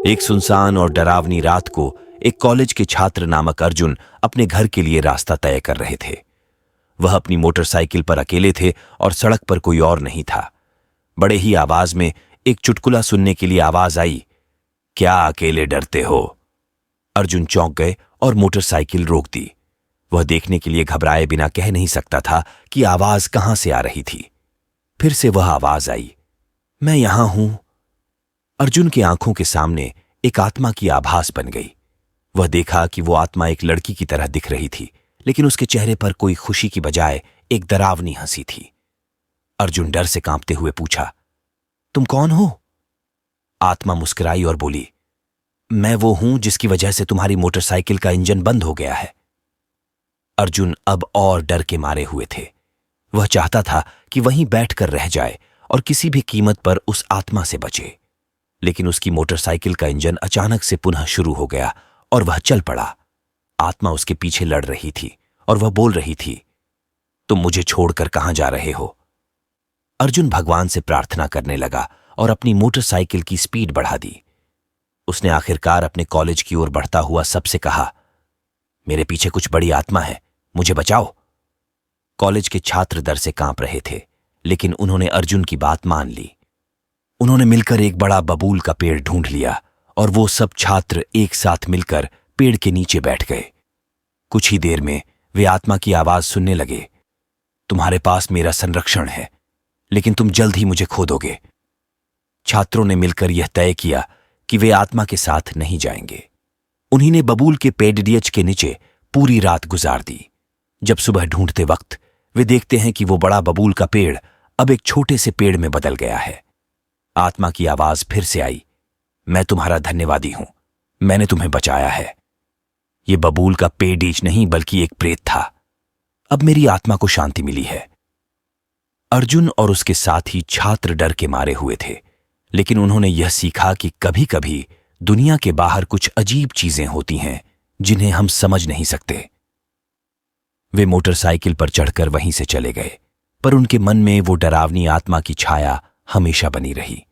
एक सुनसान और डरावनी रात को एक कॉलेज के छात्र नामक अर्जुन अपने घर के लिए रास्ता तय कर रहे थे। वह अपनी मोटरसाइकिल पर अकेले थे और सड़क पर कोई और नहीं था। बड़े ही आवाज में एक चुटकुला सुनने के लिए आवाज आई, क्या अकेले डरते हो? अर्जुन चौंक गए और मोटरसाइकिल रोक दी। वह देखने के लिए घबराए बिना कह नहीं सकता था कि आवाज कहां से आ रही थी। फिर से वह आवाज आई, मैं यहां हूं। अर्जुन की आंखों के सामने एक आत्मा की आभास बन गई। वह देखा कि वो आत्मा एक लड़की की तरह दिख रही थी, लेकिन उसके चेहरे पर कोई खुशी की बजाय एक डरावनी हंसी थी। अर्जुन डर से कांपते हुए पूछा, तुम कौन हो? आत्मा मुस्कुराई और बोली, मैं वो हूं जिसकी वजह से तुम्हारी मोटरसाइकिल का इंजन बंद हो गया है। अर्जुन अब और डर के मारे हुए थे। वह चाहता था कि वहीं बैठकर रह जाए और किसी भी कीमत पर उस आत्मा से बचे, लेकिन उसकी मोटरसाइकिल का इंजन अचानक से पुनः शुरू हो गया और वह चल पड़ा। आत्मा उसके पीछे लड़ रही थी और वह बोल रही थी, तुम मुझे छोड़कर कहां जा रहे हो? अर्जुन भगवान से प्रार्थना करने लगा और अपनी मोटरसाइकिल की स्पीड बढ़ा दी। उसने आखिरकार अपने कॉलेज की ओर बढ़ता हुआ सबसे कहा, मेरे पीछे कुछ बड़ी आत्मा है, मुझे बचाओ। कॉलेज के छात्र डर से कांप रहे थे, लेकिन उन्होंने अर्जुन की बात मान ली। उन्होंने मिलकर एक बड़ा बबूल का पेड़ ढूंढ लिया और वो सब छात्र एक साथ मिलकर पेड़ के नीचे बैठ गए। कुछ ही देर में वे आत्मा की आवाज सुनने लगे, तुम्हारे पास मेरा संरक्षण है, लेकिन तुम जल्द ही मुझे खो दोगे। छात्रों ने मिलकर यह तय किया कि वे आत्मा के साथ नहीं जाएंगे। उन्हीं ने बबूल के पेड़ के नीचे पूरी रात गुजार दी। जब सुबह ढूंढते वक्त वे देखते हैं कि वो बड़ा बबूल का पेड़ अब एक छोटे से पेड़ में बदल गया है। आत्मा की आवाज फिर से आई, मैं तुम्हारा धन्यवादी हूं, मैंने तुम्हें बचाया है। ये बबूल का पेड़ नहीं बल्कि एक प्रेत था। अब मेरी आत्मा को शांति मिली है। अर्जुन और उसके साथी छात्र डर के मारे हुए थे, लेकिन उन्होंने यह सीखा कि कभी कभी दुनिया के बाहर कुछ अजीब चीजें होती हैं जिन्हें हम समझ नहीं सकते। वे मोटरसाइकिल पर चढ़कर वहीं से चले गए, पर उनके मन में वो डरावनी आत्मा की छाया हमेशा बनी रही।